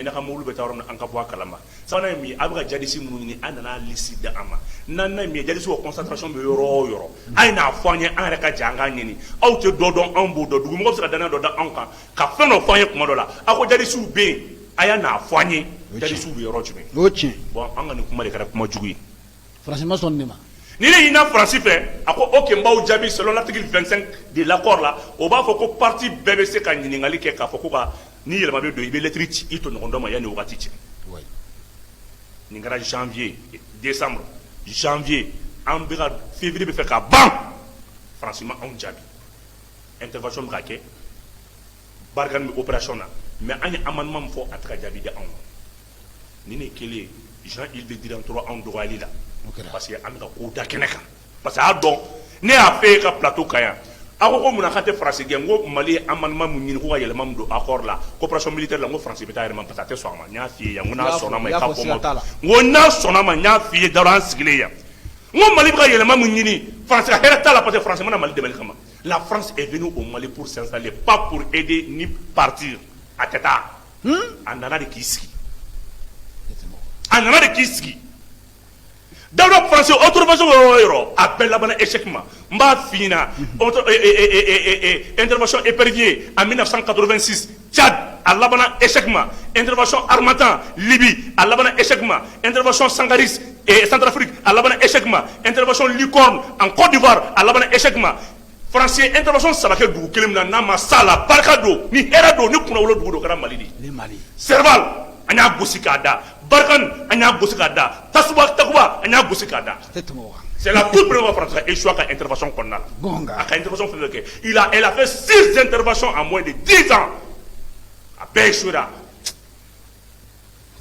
na ka mulu beta ron an ka bo kalama sawana mi abuka jadisi mununi anana lisi da ama nanna mi jadisi o concentration be yoro ay na fanye an reka janga nyini aw te dodon an bo do dugu mo ko dana do da an ka feno fanye kuma do la ako jadisi be aya na fanye jadisi be yoro jume ochi bon an ga ni kuma de kara kuma jugu franchement son nima ni le ina français fait ako OK mbaw jabi selon l'article 25 de l'accord là o ba foko parti BBC ka nyingali ke ka foko ka ni yelma be do ibe lettre ci ito no ndoma yani wakati ci oui ni ngara janvier décembre janvier en bira février be fait ka bam franchement on jabi intervention braqué bargan opération na mais anya amendement fo ataka jabi de on ni ne kele Jean-Yves de Dirantoura en droit là parce que amika ko da keneka parce que a don ne a fait ka plateau kaya ako ko muna khate français ngo mali amendement mu nyini ko ga yelema do accord la coopération militaire la ngo français beta yelema parce que so ma nya fi ya ngona sona ma ka ko ngo na sona ma nya fi daran sigile ya ngo mali ga yelema mu nyini français hera tala parce que français mana mali de kama la France est venue au Mali pour s'installer pas pour aider ni partir à teta andana de kiski andana de kiski dans le français, autre façon, appelle la échec. Mba fina, intervention épervier en 1986, Tchad, à Labana échec. Intervention Armatan, Libye, à Labana échec. Intervention Sangaris et Centrafrique, à Labana échec. Intervention Licorne en Côte d'Ivoire, à Labana échec. Français, intervention Salake Dou, Kelimna Nama Sala, Barkado, ni Herado, ni Kunawolo Dou, Mali. Serval, Anya Bousikada. Barkan anya busikada tasuba takuba anya busikada c'est la toute première fois France échoue à intervention qu'on a à intervention elle a fait 6 interventions en moins de 10 ans à Béchoura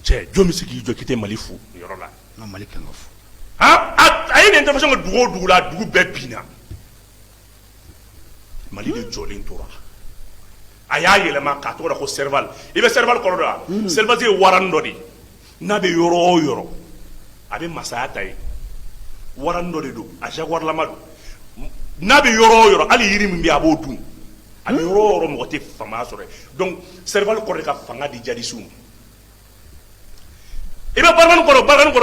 c'est Dieu monsieur qui doit quitter Mali fou yorola non Mali kan fou a une intervention que Dougo la Dougo Bepina Mali de Jolin Toura aya yelema ka to ko serval ibe serval ko do serval ze warandodi nabe yoro abe masaya tay warando de do a jaguar lamado nabe yoro ali yiri mbi abodu abe yoro mo te fama sore donc serval ko ka fanga di jadi sum ibe barman ko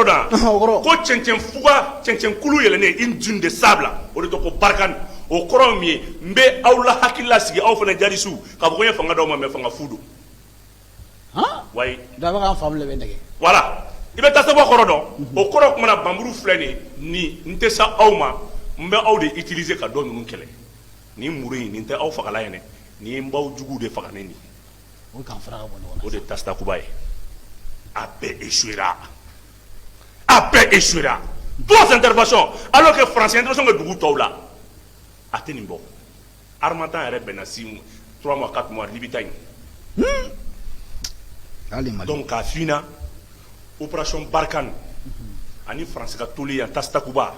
da ko chencen fuga chencen kulu yele ne une dune de sable o de ko barkan o koromie mbe awla hakilla sigi aw fana jadi su ka ko ye fanga do ma me fanga fudu oui d'abord en femme le bendege voilà ibe tasaba korodo o korok mana bamburu fleni ni nte sa awma mbe aw de utiliser ka do nunu kele ni muri ni nte aw fagala yene ni mbaw jugu de fagane ni o kan fara bon o de tasta kubaye après échouera 2 interventions alors que France intervention que dugu tawla ateni bo Armatan ere benasi 3 mois 4 mois libitagne donc à fina opération Barkhane ani France ka toli ya Tastakuba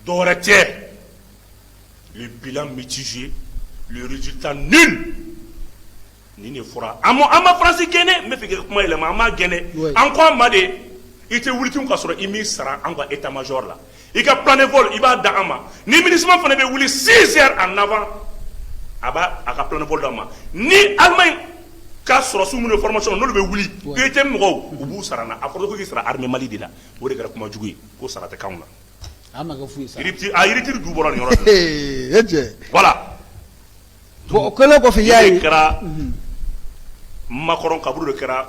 Doretier le bilan mitigé le résultat nul ni ne fera ama France gagné mais fait comment il m'a gagné encore made il te wulitum ka soro imi sara anga état major là il ka plan de vol il va dama ni ministre fa ne be wuli 6 heures en avant aba aka plan de vol dama ni Allemagne ka sɔrɔ su minnu formation n'olu bɛ wuli UTM mɔgɔw u b'u sara na a fɔra ko k'i sara armée Mali de la o de kɛra kuma jugu ye ko sara tɛ k'anw na a ma kɛ fu ye sa yiritiri du bɔra nin yɔrɔ in voilà bon o kɛlen kɔfɛ y'a ye kɛra Macron kaburu de kɛra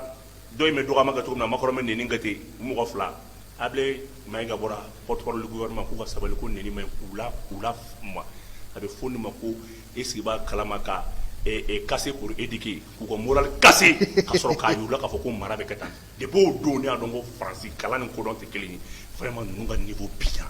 dɔ in bɛ dɔgɔma kɛ cogo min na Macron bɛ nɛni kɛ ten mɔgɔ 2 Ablé Maïga bɔra porte-parole du gouvernement k'u ka sabali ko nɛni ma k'u la ma a bɛ fɔ nin ma ko est-ce que b'a kalama ka et cassé pour éduquer pour moral cassé ka sɔrɔ k'a yurula k'a fɔ ko mara bɛ kɛ tan de b'o don ne y'a dɔn ko Faransi kalan ni kodɔn tɛ kelen ye vraiment ninnu ka niveau biyan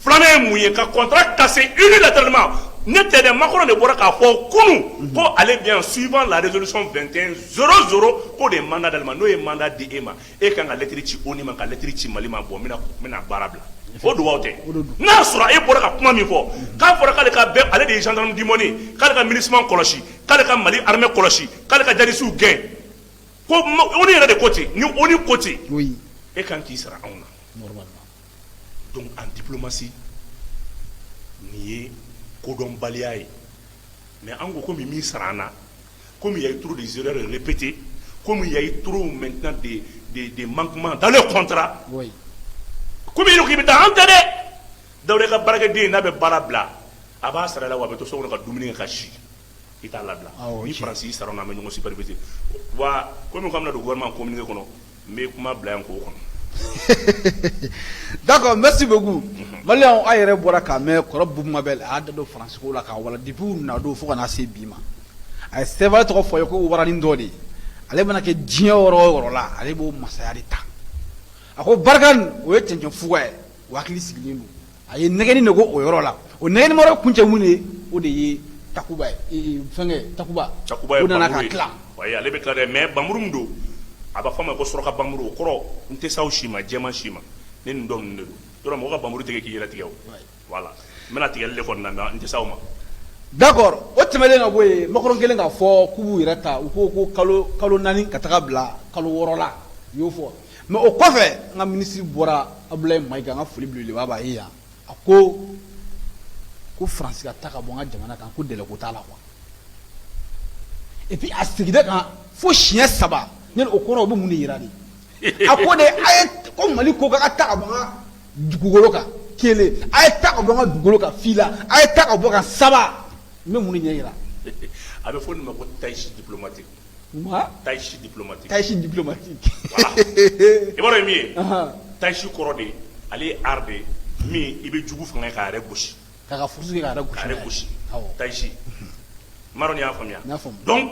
filanan ye mun ye ka contrat cassé unilatéralement ne tɛ dɛ Macron de bɔra k'a fɔ kunun ko ale bien suivant la résolution 2100 ko de ye mandat d'ale ma n'o ye mandat di e ma e kan ka lettre ci ONU ma ka lettre ci Mali ma bon n bɛna baara bila o dugawu tɛ n'a sɔrɔ e bɔra ka kuma min fɔ k'a fɔra k'ale ka bɛɛ ale de ye gendarme du monde k'ale ka ministère kɔlɔsi k'ale ka Mali armée kɔlɔsi k'ale ka jadisiw gɛn ko ONU yɛrɛ de ko ten ni ONU ko ten e kan k'i sara anw na normalement donc en diplomatie nin ye kodɔnbaliya ye mais an ko komi min sara an na komi il y a eu trop des erreurs répétées comme il y a eu trop maintenant des manquements dans le contrat. Oui. Comme il y a eu des entrées, dans le cas de Baragadi, il y a des barabla. Avant, ça allait avoir tout ça, on a dominé Kachi. Il est là. Ni Francis, ça on a mené supervisé. Comme on a le gouvernement communiqué, mais comment blanc encore. D'accord, merci beaucoup. Malien a yɛrɛ bɔra ka mɛn kɔrɔ Bubumabel a y'a da don France ko la ka wala depuis u na don fo ka na se bi ma a ye sɛbɛn tɔgɔ fɔ ye ko waranin dɔ de ale mana kɛ diɲɛ yɔrɔ o yɔrɔ la ale b'o masaya de ta a ko Barkan o ye cɛncɛn fuga ye o hakili sigilen don a ye nɛgɛni de ko o yɔrɔ la o nɛgɛni mara kun cɛ mun ye o de ye Takuba ye fɛnkɛ Takuba o nana ka tila ale bɛ tila dɛ mais Bamuru min don a b'a fɔ a ma ko Suraka Bamuru o kɔrɔ n tɛ s'aw si ma jɛman si ma ne nin dɔn ninnu de don yɔrɔ mɔgɔ ka Bamuru tigɛ k'i yɛrɛ tigɛ o voilà n bɛna tigɛli de kɔnɔna na n tɛ s'aw ma. D'accord o tɛmɛlen ka bɔ yen Macron kelen k'a fɔ k'u b'u yɛrɛ ta u ko ko kalo 4 ka taga bila kalo 6 la u y'o fɔ mais o kɔfɛ n ka minisiri bɔra Abdoulaye Mayiga n ka foli belebeleba b'a ye yan a ko France ka ta ka bɔ n ka jamana kan ko délai ko t'a la quoi et puis a sigida kan fo siɲɛ 3 ne o kɔrɔ o bɛ mun de yira de a ko de a ye ko Mali ko ka ta ka bɔ n ka dugukolo kan kelen a ye ta ka bɔ n ka dugukolo kan fila a ye ta ka bɔ kan 3 n bɛ mun de ɲɛ yira a bɛ fɔ nin ma ko taïchi diplomatique. Taïchi diplomatique. Taïchi diplomatique. Voilà. I b'a dɔn min ye taïchi kɔrɔ de ale ye art de min i bɛ jugu fanga k'a yɛrɛ gosi. K'a furusi k'a yɛrɛ gosi. Taïchi. n m'a dɔn ni y'a faamuya. donc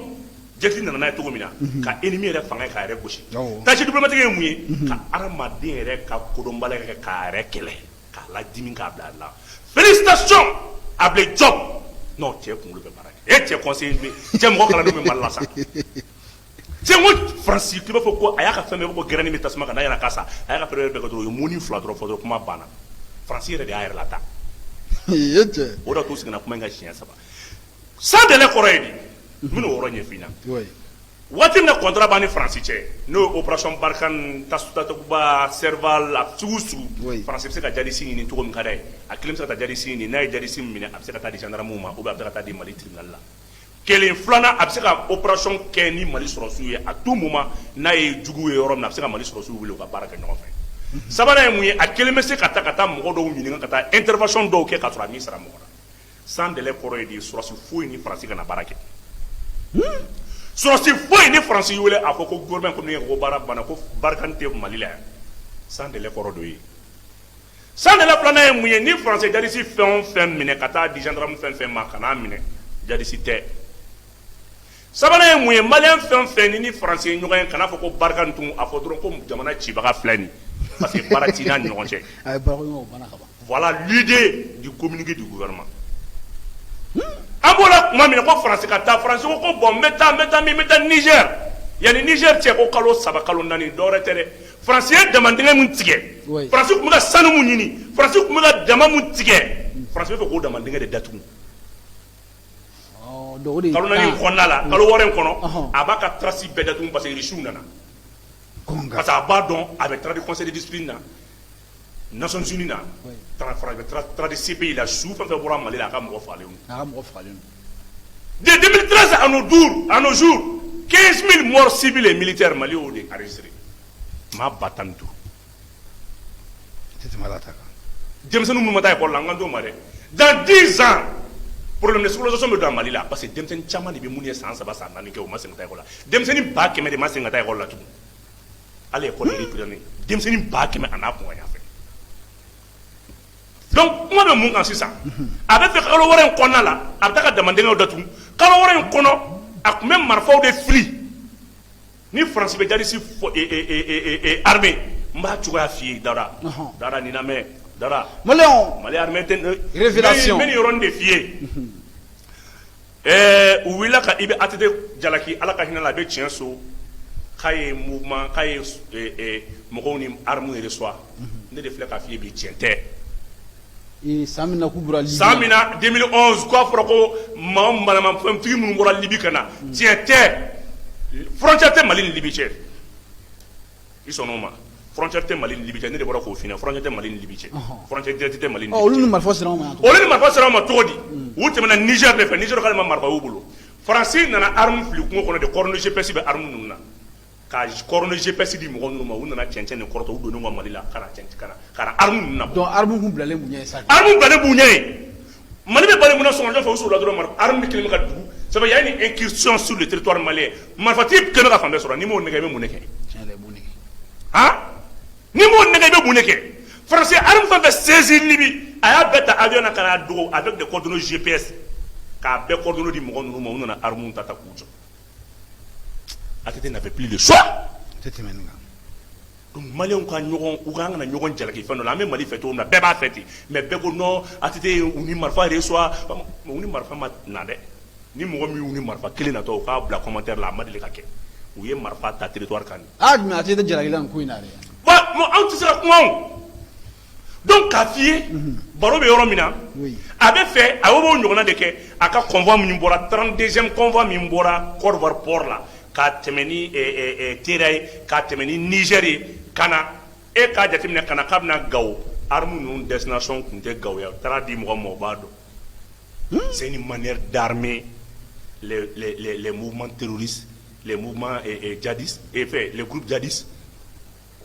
jɛkili nana n'a ye cogo min na ka ennemi yɛrɛ fanga k'a yɛrɛ gosi. taïchi diplomatique ye mun ye ka adamaden yɛrɛ ka kodɔnbala kɛ k'a yɛrɛ kɛlɛ k'a ladimi k'a bila la félicitations Ablé Diop non cɛ kunkolo bɛ baara kɛ e cɛ conseiller cɛ mɔgɔ kalandenw bɛ Mali la sa cɛ n ko Faransi k'i b'a fɔ ko a y'a ka fɛn bɛɛ ko gɛrɛni bɛ tasuma kan n'a yɛlɛla k'a sa a y'a ka fɛn bɛɛ kɛ dɔrɔn o ye moni 2 dɔrɔn fɔ dɔrɔn kuma banna Faransi yɛrɛ de y'a yɛrɛ lata o de t'u seginna kuma in ka siɲɛ 3 sans délai kɔrɔ ye di n bɛna o yɔrɔ ɲɛf'i ɲɛna waati min na contrat b'an ni Faransi cɛ n'o ye opération Barkhane Takuba Serval a sugu sugu Faransi bɛ se ka jadisi ɲini cogo min ka d'a ye a kelen bɛ se ka taa jadisi ɲini n'a ye jadisi minɛ a bɛ se ka taa di gendarmew ma ou bien a bɛ se ka taa di Mali tribunal la kelen filanan a bɛ se ka opération kɛ ni Mali sɔrɔsiw ye à tout moment n'a ye jugu ye yɔrɔ min na a bɛ se ka Mali sɔrɔsiw wele u ka baara kɛ ɲɔgɔn fɛ sabanan ye mun ye a kelen bɛ se ka taa mɔgɔ dɔw ɲininka ka taa intervention dɔw kɛ ka sɔrɔ a min sara mɔgɔ la sans délai kɔrɔ ye di sɔrɔsi foyi ni Faransi kana baara kɛ sɔrɔsi foyi ni Faransi wele a fɔ ko gouvernement communiqué ko baara banna ko Barkhane tɛ Mali la yan sans délai kɔrɔ dɔ ye sans délai filanan ye mun ye ni Faransi jadisi fɛn o fɛn minɛ ka taa di gendarme fɛn fɛn ma kana minɛ jadisi tɛ sabanan ye mun ye maliyɛn fɛn fɛn ni Faransi ye ɲɔgɔn ye kana fɔ ko Barkhane tun a fɔ dɔrɔn ko jamana cibaga filɛ nin parce que baara t'i n'a ni ɲɔgɔn cɛ voilà l'idée du communiqué du gouvernement an bɔra tuma min na ko Faransi ka taa Faransi ko bon n bɛ taa Niger yanni Niger cɛ ko kalo 3 kalo 4 dɔwɛrɛ tɛ dɛ Faransi ye damadingɛ min tigɛ Faransi tun bɛ ka sanu min ɲini Faransi tun bɛ ka dama min tigɛ Faransi bɛ fɛ k'o damadingɛ de datugu kalo 4 in kɔnɔna la kalo 6 in kɔnɔ a b'a ka trace bɛɛ datugu parce que Rusiw nana parce que a b'a dɔn a bɛ taga di conseil de discipline na Nations Unies na taga di CPI la su fɛn fɛn bɔra Mali la a ka mɔgɔ fagalen de 2013 à nos jours 15 000 morts civils et militaires Mali y'o de enregistré maa 15,000 denmisɛnninw minnu ma taa école la n kan t'o ma dɛ dans 10 ans problème de scolarisation bɛ don Mali la parce que denmisɛnnin caman de bɛ mun ye san 3 san 4 kɛ o ma segin ka taa école la denmisɛnnin 100,000 de ma segin ka taa école la tugun hali école yɛrɛ pirannen denmisɛnnin 100,000 a n'a kunkan fɛ donc kuma bɛ mun kan sisan a bɛ fɛ kalo wɛrɛ in kɔnɔna la a bɛ taa ka damadingɛw datugu kalo wɛrɛ in kɔnɔ a tun bɛ marifaw de fili ni Faransi bɛ jadisi armée n b'a cogoya f'i ye Dara nin lamɛn Dara Mali armée tɛ révélation n bɛ nin yɔrɔnin de f'i ye u wulila ka Ibe ATT jalaki Ala ka hinɛ la a bɛ tiɲɛ so k'a ye mouvement k'a ye mɔgɔw ni armes reçoit ne de filɛ k'a f'i ye bi tiɲɛ tɛ san min na 2011 k'a fɔra ko fɛntigi minnu bɔra Libi ka na tiɲɛ tɛ frontière tɛ Mali ni Libi cɛ i sɔnn'o ma frontière tɛ Mali ni Libi cɛ ne de bɔra k'o f'i ɲɛna frontière tɛ Mali ni Libi cɛ frontière direct tɛ Mali ni Libi cɛ olu ni marifa sera anw ma cogo di u tɛmɛna Niger de fɛ Niger k'ale ma marifa y'u bolo Faransi nana arme fili kungo kɔnɔ de corne de GPS bɛ arme ninnu na ka corne GPS di mɔgɔ ninnu ma u nana cɛncɛn nin kɔrɔtɔ u donnen ka Mali la kana arme ninnu na donc arme kun bilalen b'u ɲɛ sa arme bilalen b'u ɲɛ ye Mali bɛ bali mun na sɔgɔmada fɛ u sɔrɔla dɔrɔn arme kelen bɛ ka dugu ça veut dire il y a une incursion sur le territoire malien marifati kelen bɛ ka fan bɛɛ sɔrɔ ni m'o nɛgɛ i bɛ mun de kɛ han ni m'o nɛgɛ i bɛ mun de kɛ français arme fɛn fɛn saisir Libye a y'a bɛɛ ta avion na ka n'a dogo avec des coordonnées GPS k'a bɛɛ coordonnées di mɔgɔ ninnu ma u nana arme ta k'u jɔ ATT n'avait plus le choix donc Maliens ka ɲɔgɔn u ka kana ɲɔgɔn jalaki fɛn dɔ la an bɛ Mali fɛ cogo min na bɛɛ b'a fɛ ten mais bɛɛ ko non ATT u ni marifa reçoit u ni marifa ma na dɛ ni mɔgɔ min y'u ni marifa kelen natɔ u k'a bila commentaire la a ma deli ka kɛ u ye marifa ta territoire kan mais ATT jalaki la nin ko in na dɛ anw tɛ se ka kuma o donc k'a f'i ye baro bɛ yɔrɔ min na a bɛ fɛ a y'o ɲɔgɔnna de kɛ a ka convoi min bɔra 32e convoi min bɔra Côte d'Ivoire port la k'a tɛmɛ ni Teera ye k'a tɛmɛ ni Niger ye ka na e k'a jateminɛ ka na k'a bɛna Gao arme ninnu destination tun tɛ Gao ye u taara di mɔgɔ ma o b'a dɔn c'est une manière d'armer les mouvements terroristes les mouvements djihadistes et fait les groupes djihadistes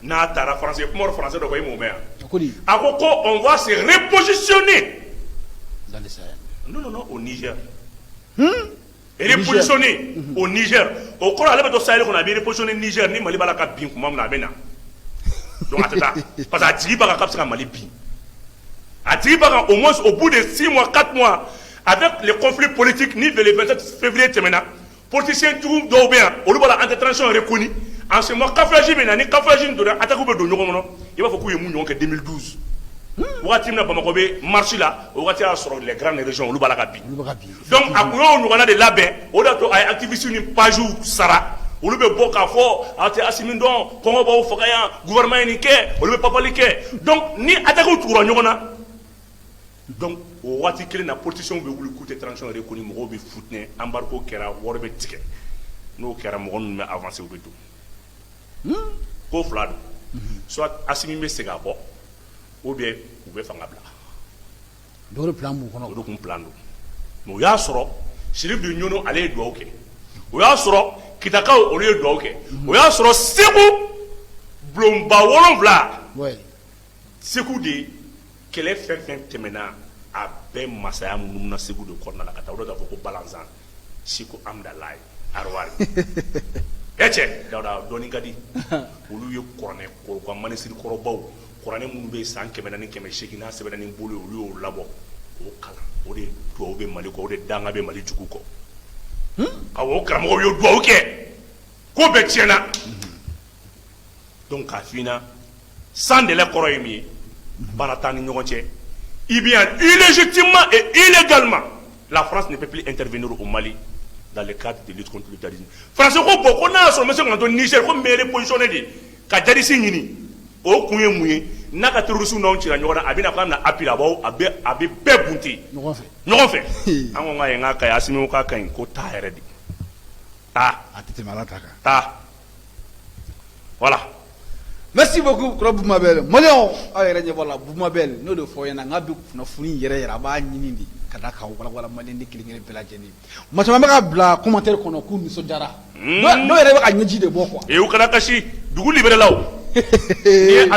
n'a taara français kuma français dɔ ko i m'o mɛn yan a ko ko on va se repositionner dans le Sahel non au Niger repositionner au Niger o kɔrɔ ale bɛ to Sahel kɔnɔ a bɛ repositionner Niger ni Mali b'a la ka bin kuma min na a bɛ na donc a tɛ taa parce que a jigi b'a kan k'a bɛ se ka Mali bin a jigi b'a kan au moins au bout de 6 mois 4 mois avec les conflits politiques ni le 27 février tɛmɛna politiciens jugu dɔw bɛ yan olu b'a la intervention reconnue en ce moment camouflage bɛ na ni camouflage donna attaque bɛ don ɲɔgɔn kɔnɔ i b'a fɔ k'u ye mun ɲɔgɔn kɛ 2012 wagati min na Bamako bɛ marche la o wagati y'a sɔrɔ les grandes régions olu b'a la ka bin donc a kun y'o ɲɔgɔnna de labɛn o de y'a to a ye activistes ni pages sara olu bɛ bɔ k'a fɔ a tɛ Asimi dɔn kɔngɔ b'aw faga yan gouvernement ye nin kɛ olu bɛ papali kɛ donc ni attaque tugura ɲɔgɔn na donc o waati kelen na politiciens bɛ wuli k'u tɛ transition reconnue mɔgɔw bɛ futɛnɛ embargo kɛra wari bɛ tigɛ n'o kɛra mɔgɔ ninnu bɛ avancer u bɛ don ko fila don soit Asimi bɛ segin a kɔ ou bien u bɛ fanga bila dɔw de plan b'u kɔnɔ o de tun plan don mais o y'a sɔrɔ Sirif de Ɲono ale ye dugawu kɛ o y'a sɔrɔ Kitakaw olu ye dugawu kɛ o y'a sɔrɔ Segu bulonba 7 Segu de kɛlɛ fɛn fɛn tɛmɛna a bɛɛ masaya minnu na Segu de kɔnɔna la ka taa o de k'a fɔ ko Balanzan Siko Amdalayi Arwari cɛ Dawuda dɔɔnin ka di olu ye kuranɛ u ka manisiri kɔrɔbaw kuranɛ minnu bɛ san 400 ni 800 n'a sɛbɛnna ni bolo olu y'o labɔ k'o kalan o de duwawu bɛ Mali kɔ o de danga bɛ Mali jugu kɔ awɔ o karamɔgɔw ye duwawu kɛ ko bɛɛ tiɲɛna donc k'a f'i ɲɛna sans délai kɔrɔ ye min ye baara t'an ni ɲɔgɔn cɛ ou bien illégitimement et illégalement la France ne peut plus intervenir au Mali dans le cadre de lutte contre le djihadisme. Français ko bon ko n'a sɔrɔ monsieur Kanto Niger ko mairie positionné de ka djihadiste ɲini o kun ye mun ye n'a ka terroristes n'anw cira ɲɔgɔn na a bɛna k'a bɛna appui la a bɛ bɛɛ bunte ɲɔgɔn fɛ an ko k'a ye n k'a ka ɲi Asimi ko k'a ka ɲi ko taa yɛrɛ de taa a tɛ tɛmɛ ala ta kan taa voilà. Merci beaucoup kɔrɔ Bumabel Maliens aw yɛrɛ ɲɛ b'a la Bumabel n'o de fɔ n ɲɛna n k'a bɛ kunnafoni yɛrɛ a b'a ɲini de ka da k'aw walawala Maliens de kelen-kelen bɛɛ lajɛlen maa caman bɛ ka bila commentaire kɔnɔ k'u nisɔndiyara dɔw yɛrɛ bɛ ka ɲɛji de bɔ quoi u kana kasi dugu libéré la o a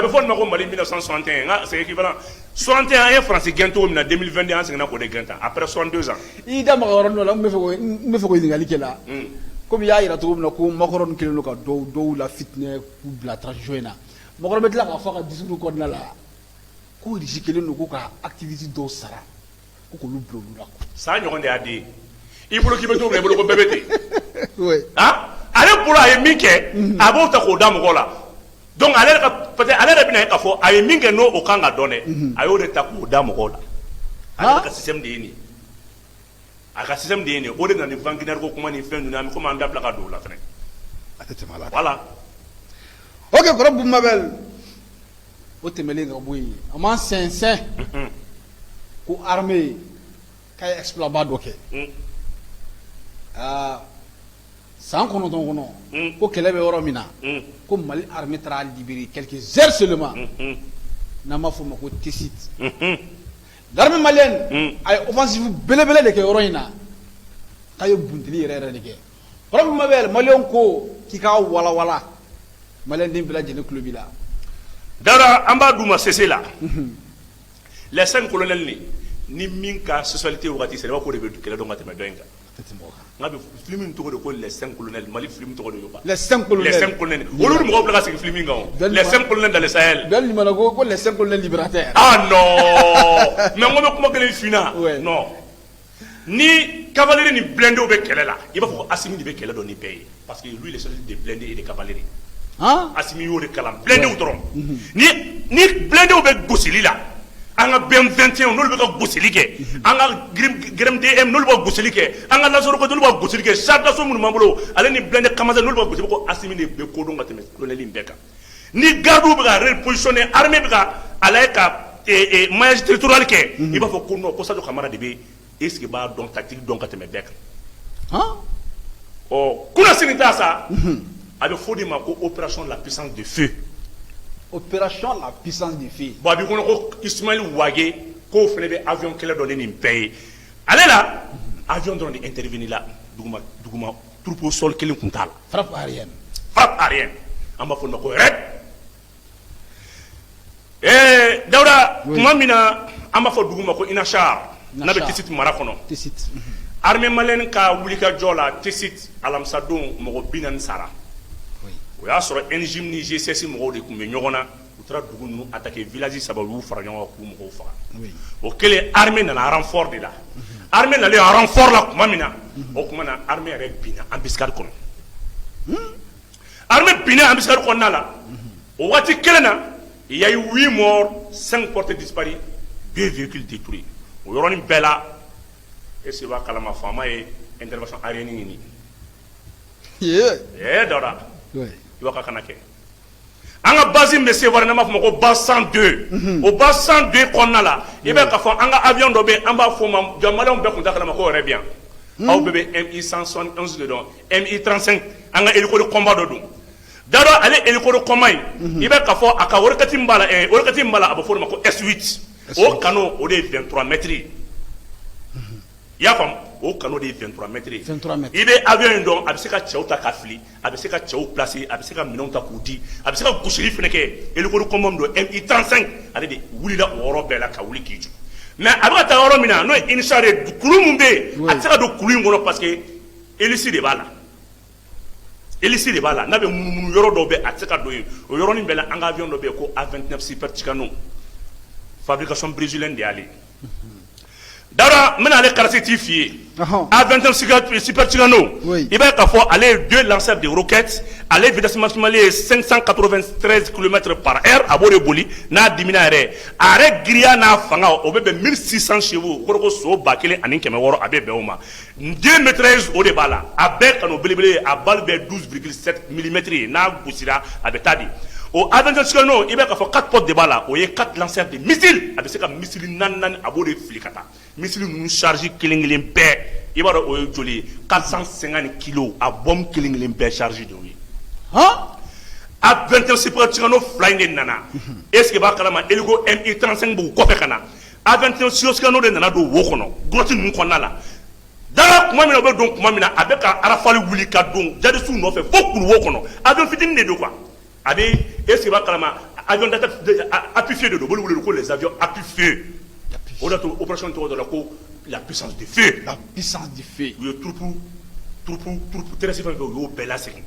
bɛ fɔ nin ma ko Mali 1961 nka c'est équivalent 61 an ye France gɛn cogo min na 2022 an seginna k'o de gɛn tan après 62 ans i da maga yɔrɔ dɔ la n bɛ fɛ k'o ɲininkali kɛ la komi i y'a yira cogo min na ko Macron kɛlen don ka dɔw la fitinɛ k'u bila transition in na Macron bɛ tila k'a fɔ a ka discours kɔnɔna la ko Régis kɛlen don ko ka activité dɔw sara ko k'olu bila olu la saa ɲɔgɔn de y'a den i bolo k'i bɛ cogo min na i bolo ko bɛɛ bɛ ten ale bolo a ye min kɛ a b'o ta k'o da mɔgɔw la donc ale yɛrɛ bɛna ye k'a fɔ a ye min kɛ n'o kan ka dɔn dɛ a y'o de ta k'o da mɔgɔw la ale ka système de ye nin a ka système de ye nin o de nana ni Wagner ko kuma ni fɛn ninnu an komi an da bila ka don o la fɛnɛ a tɛ tɛmɛ a la voilà. ok kɔrɔ Bumabel o tɛmɛlen ka bɔ yen a m'an sɛnsɛn ko armée k'a ye exploit ba dɔ kɛ san 9 kɔnɔ ko kɛlɛ bɛ yɔrɔ min na ko Mali armée taara libérer quelques heures seulement n'an b'a fɔ o ma ko Tessit l'armée malienne a ye offensive belebele de kɛ yɔrɔ in na k'a ye buntili yɛrɛ yɛrɛ de kɛ kɔrɔ Bumabel Maliens ko k'i k'a walawala malien den bela jene club là dara amba duma cessé là les 5 colonels ni minka socialité wati c'est pas ko de kele do ngate me doinga ngabe film to ko les 5 colonels mali film to ko yo ba les 5 colonels les 5 colonels olu mo ko placer film ngao les 5 colonels dans le Sahel bel ni manago ko les 5 colonels libérateurs ah non mais ngome ko makele fina non ni cavalerie ni blindé be kele là il va faut Assimi ni be kele do ni paye parce que lui les soldats de blindé et de cavalerie hein Assimi yo de kalam blindé ou dron ni blindé ou be gosili là anga BM21 nolu be ka gosili ke anga grem DM nolu ba gosili ke anga lazoro ko nolu ba gosili ke chata so mun mambulo ale ni blende kamaza nolu ba gosili ko Assimi ne be ko donga teme colonel Mbeka ni gardu be ka repositionner armée be ka ala ka maillage territorial ke il va faut ko no ko Sadio Camara de be est-ce que ba donc tactique donc teme Mbeka hein oh kuna sinita sa avec fodi ma ko opération la puissance de feu. Opération la puissance du feu. Bon, abi kono ko Ismaël Ouagé ko fele be avion kele donné ni paye. Allez là, avion donné intervenir là, duguma troupe au sol kele kuntala. Frappe aérienne. Frappe aérienne. Amba fo nako rek. Dawda mamina amba fo duguma ko inachar. Na be tisit marakono. Tisit. Armée malienne ka wulika jola tisit alamsadon mo binan sara. O y'a sɔrɔ NGM ni GCS mɔgɔw de tun bɛ ɲɔgɔn na u taara dugu ninnu attaquer village saba u y'u fara ɲɔgɔn kan k'u mɔgɔw faga o kɛlen armée nana renfort de la armée nalen renfort la tuma min na o tuma na armée yɛrɛ binna embuscade kɔnɔ armée binna embuscade kɔnɔna la o waati kelen na il y a eu 8 morts 5 portés disparus 2 véhicules détruits o yɔrɔnin bɛɛ la est-ce que b'a kalama faama ye intervention aérienne ɲini Dawuda Iwaka Kanake. Anga base me sevoir na ma ko base 102. Au base 102 konna la. Ibe ka fo anga avion do be amba fo ma jamala on be ko dakala ma ko re bien. Aw bebe MI 171 dedans, MI 35 anga hélico de combat do dum. Daro ale hélico de combat. Ibe ka fo aka workati mbala aba fo ma ko S8. O kano o de 23 mètres. Ya fam o kano de 23 mètres. 23 mètres. Il est avion donc a se ka cɛw ta ka fili a se ka cɛw placer a se ka minɛnw ta k'u di a se ka gosili fɛnɛ kɛ hélico commande do MI 35 ale de wulila o yɔrɔ bɛɛ la ka wuli k'i jɔ mais a bɛ ka taa yɔrɔ min na n'o ye initial ye kulu mun bɛ yen a tɛ se ka don kulu in kɔnɔ parce que hélice de b'a la hélice de b'a la n'a bɛ munumunu yɔrɔ dɔw bɛ a tɛ se ka don yen o yɔrɔnin bɛɛ la an ka avion dɔ bɛ yen ko A29 Super Tucano fabrication brésilienne de y'ale Dara mena ale karasiti fie A29 Super Tucano il va ka fo aller 2 lanceurs de roquettes aller vitesse maximale 593 km/h a bore boli na dimina yɛrɛ are gria na fanga o be 1600 chevaux ko so ba kelen ani kɛmɛ wɔɔrɔ a be bɛn o ma 2 maîtrise o de b'a la a bɛɛ kano belebele a balle bɛ 12,7 mm n'a gosira a bɛ taa di o A29 Tucano il va ka fo 4 portes de b'a la o ye 4 lanceurs de missiles a bɛ se ka missile naani a b'o de fili ka taa missile ninnu charge kelen-kelen bɛɛ i b'a dɔn o ye joli ye 450 kilos a bombe kelen-kelen bɛɛ charge de o ye A29 Super Tucano fila in de nana est-ce que b'a kalama hélico MI 35 b'u kɔfɛ ka na A29 Super Tucano de nana don wo kɔnɔ grotte ninnu kɔnɔna la dara kuma min na o bɛ don kuma min na a bɛ ka arafali wuli ka don jadisiw nɔfɛ fo kulu wo kɔnɔ avion fitinin de don quoi a bɛ est-ce que b'a kalama avion d'attaque appui feu de don bolo wele ko les avions appui feu o de to opération tɔgɔ dɔ la ko la puissance du feu. La puissance du feu. U ye troupe terrestre fɛn fɛn u y'o bɛɛ lasegin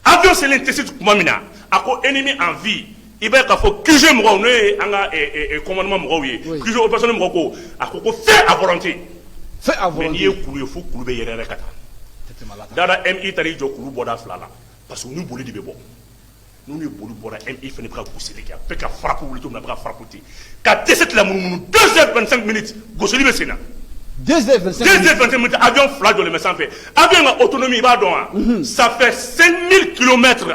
avion selen tɛ se tuma min na a ko ennemi en vie i b'a ye k'a fɔ QG mɔgɔw n'o ye an ka commandement mɔgɔw ye QG opération mɔgɔw ko a ko feu à volonté. Feu à volonté. mais n'i ye kulu ye fo kulu bɛ yɛrɛ ka taa dara MI taara i jɔ kulu bɔda fila la parce que u ni boli de bɛ bɔ. Nous ne pouvons pas MI fait ne pas gousser les gars. Peut qu'à frapper ou le tout n'a pas frappé. Qu'à 17 la mounou 2h25 minutes. Gousser le Sénat. 2h25 minutes. Avion flag de le médecin fait. Avion en autonomie va donc. Ça fait 5000 km.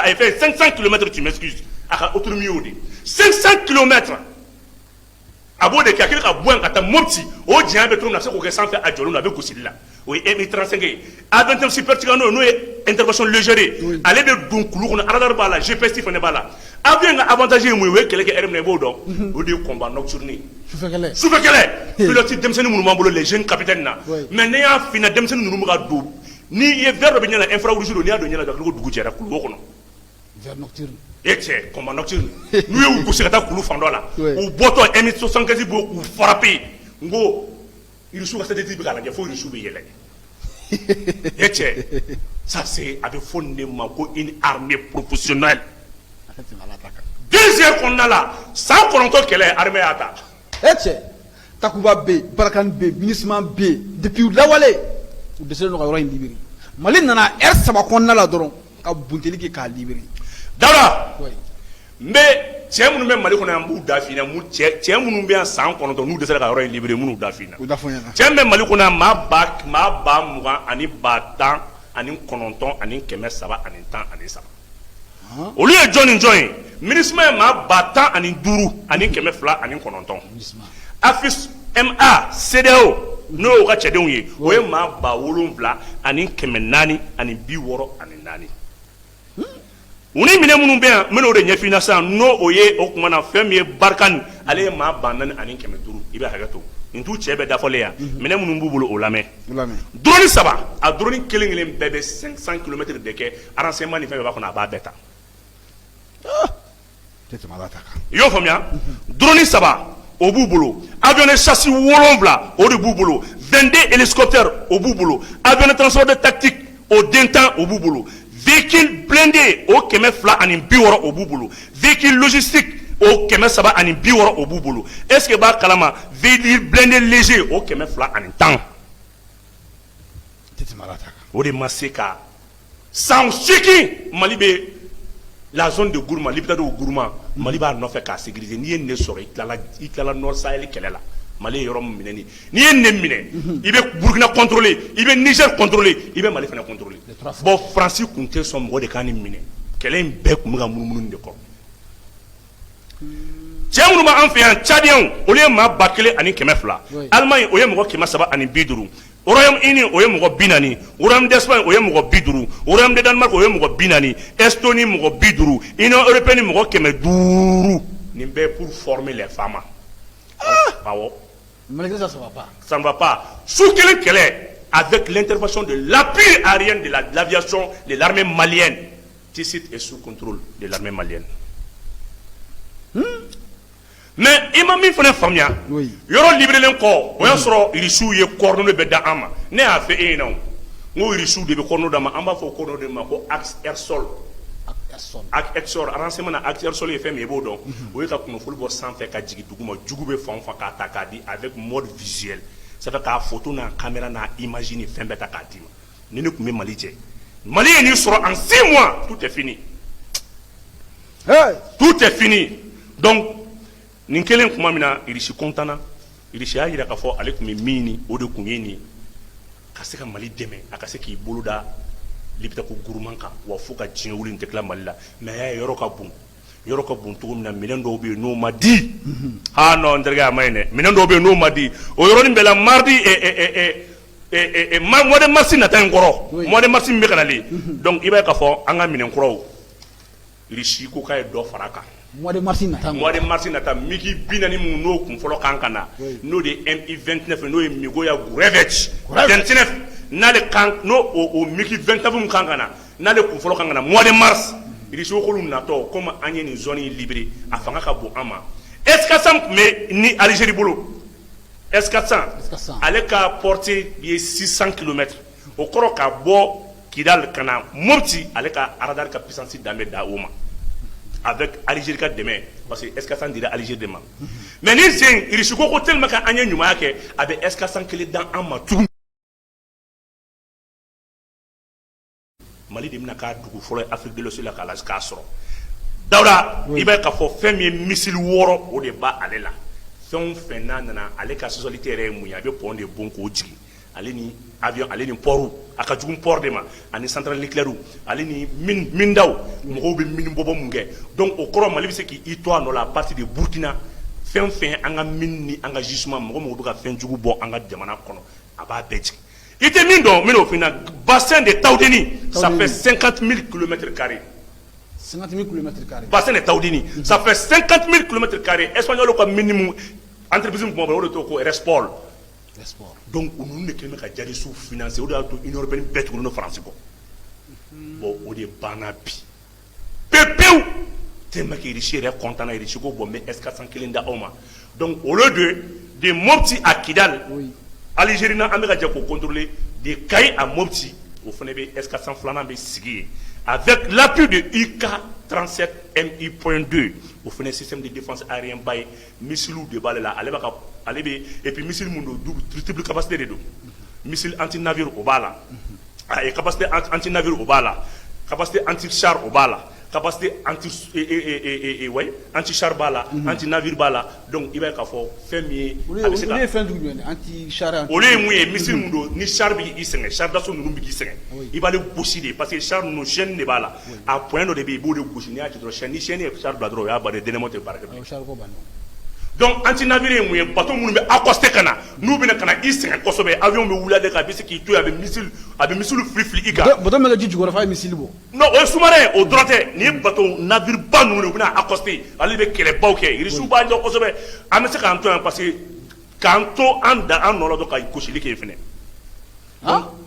Il fait 500 km. Tu m'excuses. À autonomie au dé. 500 km. A beau de quelqu'un qui a boire quand t'as mopti. Au diable de tout n'a pas qu'au récent fait à Djolon avec gousser là. Oui, MI 35. A29 Super Tucano, nous intervention légère. Allez de Dunkoulou, on a à la GPS qui fait là. Avion avantagé, oui, quelqu'un qui est bon, au début combat nocturne. Souffle qu'elle pilote Demsen Moulumbo, les jeunes capitaines. Mais n'ayant fini Demsen Moulumbo, ni vers le bien infrarouge, ni à donner la Dougou Djera Kouloukono. vers nocturne. E cɛ combat nocturne n'u ye u gosi ka taa kulu fan dɔ la Ouais. u bɔtɔ M75 b'u u frappé n ko Irisou ka satellite bɛ k'a lajɛ fo Irisou bɛ yɛlɛ e cɛ ça c'est a bɛ fɔ nin de ma ko une armée professionnelle A ka tɛmɛ Ala ta kan. deuxième kɔnɔna la san 9 kɛlɛ armée y'a ta E cɛ Takuba bɛ yen Barakani bɛ yen MINUSMA bɛ yen depuis lawale u dɛsɛlen don ka yɔrɔ in libéré Mali nana heure 3 kɔnɔna la dɔrɔn ka bunteli kɛ k'a libéré. Dawuda Ouais. n bɛ cɛ minnu bɛ Mali kɔnɔ yan n b'u da f'i ɲɛna cɛ minnu bɛ yan san 9 n'u dɛsɛra ka yɔrɔ in libéré n b'u da f'i ɲɛna U da fɔ n ɲɛna. cɛ min bɛ Mali kɔnɔ yan maa ba 20 ani ba 10 ani 9 ani 310 ani 10 ani 3 olu ye jɔn ni jɔn ye MINUSMA ye maa ba 10 ani 5 ani 200 ani 9 MINUSMA. AFIS MA CEDEAO n'o y'u ka cɛdenw ye o ye maa ba 7 ani 400 ani 64 ani 4 u ni minɛ minnu bɛ yan n bɛn'o de ɲɛf'i ɲɛna sisan n'o o ye o tuma na fɛn min ye Barikani ale ye maa ba 4 ani 500 i bɛ hakɛ to nin t'u cɛ bɛɛ dafɔlen yan minɛ minnu b'u bolo o lamɛn drone 3 a drone kelen kelen bɛɛ bɛ 500 km de kɛ renseignement ni fɛn bɛɛ b'a kɔnɔ a b'a bɛɛ ta i y'o faamuya drone 3 o b'u bolo avion de chasse 7 o de b'u bolo 22 hélicoptères o b'u bolo avion de transport de tactique o den 10 o b'u bolo véhicule blindé o 200 ani 60 o b'u bolo véhicule logistique o 300 ani 60 o b'u bolo est-ce que b'a kalama véhicule blindé léger o 200 ani 10 o de ma se ka san 8 Mali bɛ la zone de Gourma Libita de Gourma Mali b'a nɔfɛ k'a sécuriser n'i ye ne sɔrɔ i tilala Nord Sahel kɛlɛ la Mali ye yɔrɔ min minɛ n'i ye ne minɛ i bɛ Burkina contrôler i bɛ Niger contrôler i bɛ Mali fana contrôler bon France tun tɛ sɔn mɔgɔ de k'a ni minɛ kɛlɛ in bɛɛ tun bɛ ka munumunu de kɔrɔ cɛ minnu b'an fɛ yan Tchadiens olu ye maa 1000 ani 200 Allemagne o ye mɔgɔ 300 ani 50 Royaume-Uni o ye mɔgɔ 40 Royaume d'Espagne o ye mɔgɔ 50 Royaume de Danemark o ye mɔgɔ 40 Estonie mɔgɔ 50 Union européenne mɔgɔ 500 nin bɛɛ pour former les femmes awɔ Malgré ça, ça va pas. Ça ne va pas. Sous quel kɛlɛ avec l'intervention de l'appui aérien de l'aviation de l'armée malienne, Tissit est sous contrôle de l'armée malienne. Mais i ma min fana faamuya yɔrɔ libérelen kɔ o y'a sɔrɔ Irisiw ye coordonnées bɛɛ da an ma ne y'a fɛ e ɲɛna o n ko Irisiw de bɛ coordonnées d'an ma an b'a fɔ coordonnées de ma ko axe air sol axe sol renseignement na axe air sol ye fɛn min ye i b'o dɔn o ye ka kunnafoni bɔ sanfɛ ka jigin dugu ma jugu bɛ fan o fan k'a ta k'a di avec mode visuel ça fait k'a photo n'a caméra n'a image ni fɛn bɛɛ ta k'a d'i ma ni ne tun bɛ Mali cɛ Mali ye nin sɔrɔ en 6 mois tout est fini tout est fini donc nin kelen kuma min na Irisi kontana Irisi y'a jira k'a fɔ ale tun bɛ min ɲini o de tun ye nin ka se ka Mali dɛmɛ a ka se k'i bolo da Libita ko Gourma kan wa fo ka diɲɛ wuli nin tɛ tila Mali la mais a y'a ye yɔrɔ ka bon cogo min na minɛn dɔw bɛ yen n'o ma di non n terikɛ a ma ɲi dɛ minɛn dɔw bɛ yen n'o ma di o yɔrɔnin bɛɛ la mardi mois de mars nata in kɔrɔ mois de mars min bɛ ka nalen donc i b'a ye k'a fɔ an ka minɛn kuraw Irisi ko k'a ye dɔ fara a kan mois de mars nata migi 40 minnu n'o kun fɔlɔ kan ka na n'o de ye MI 29 n'o ye Migoya Gurevec 29 n'ale kan n'o o migi 29 min kan ka na n'ale kun fɔlɔ kan ka na mois de mars Irisi ko k'olu natɔ comme an ye nin zone in libéré a fanga ka bon an ma S400 tun bɛ ni Algérie bolo S400 ale ka portée ye 600 km o kɔrɔ ka bɔ Kidal ka na Mopti ale ka radar ka puissance dan bɛ da o ma avec Algérie ka dɛmɛ parce que S400 dira Algérie de ma mais ni sen Irisi ko tellement que an ye ɲumanya kɛ a bɛ S400 kelen dan an ma tugun Mali de bɛna k'a dugu fɔlɔ ye Afrique de l'Ouest la k'a sɔrɔ Dawuda i b'a ye k'a fɔ fɛn min ye missile 6 o de b'a ale la fɛn o fɛn n'a nana ale ka spécialité yɛrɛ ye mun ye a bɛ pont de bon k'o jigin ale ni avion ale ni port a ka jugu port de ma ani centrale nucléaire ale ni mindaw mɔgɔw bɛ mine bɔbɔ mun kɛ donc o kɔrɔ Mali bɛ se k'i to a nɔ la à partir de Burkina fɛn fɛn an ka mine ni an ka gisement mɔgɔ bɛ ka fɛn jugu bɔ an ka jamana kɔnɔ a b'a bɛɛ jigin i tɛ min dɔn n bɛn'o f'i ɲɛna bassin de Taoudini ça fait 50 000 km². 50 000 km². Bassin de Taoudini ça fait 50 000 km². Espagnol ka minimum entreprise mun b'o de to ko Respol. Donc o ninnu de kɛlen bɛ ka Jadisuw financer o de y'a to Union européenne bɛɛ tuguni France kɔ bon o de banna bi pepewu tellement que Richi est content na Richi ko bombe S400 kelen da oma donc au lieu de Mopti à Kidal Algérie na Amérique ko contrôler de Kay à Mopti au fond be S400 flana be sigi avec l'appui de UK-37 MI.2 au fond système de défense aérien by missile de balle là et puis missile mundo triple capacité de do missile anti-navire au bala et capacité anti-navire au bala capacité anti-char au bala capacité anti-char bala anti-navire bala donc il va y avoir fait mieux anti-char au lieu mouillé missile mundo ni char bi isenge char d'assaut nous bi isenge il va le boucher parce que char nous chaîne ne bala à point de bi bo de boucher ni a ci chaîne ni chaîne char bladro ya ba de démonter par exemple donc anti-navire mouillé bateau munu be accosté kana nous bina kana isenge kosobe avion be wula de ka bisi ki to avec missile free iga bateau me ji jugora fa missile bo non au sous-marin au droite ni bateau navire ba nous bina accosté ali be kele bawke irisu ba ndo kosobe amese kan to parce que kanto anda an nolo do kay koshili ke fene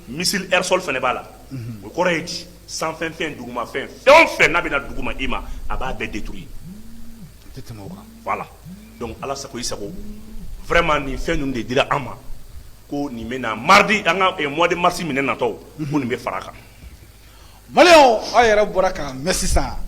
missile air sol fene bala o correct sans fin duguma fin na bina duguma ima aba be détruire voilà donc ala sako isako vraiment ni fait nous de dira ama ko ni mena mardi anga e mois de mars minen na taw ko ni be faraka Maléon ayera boraka merci ça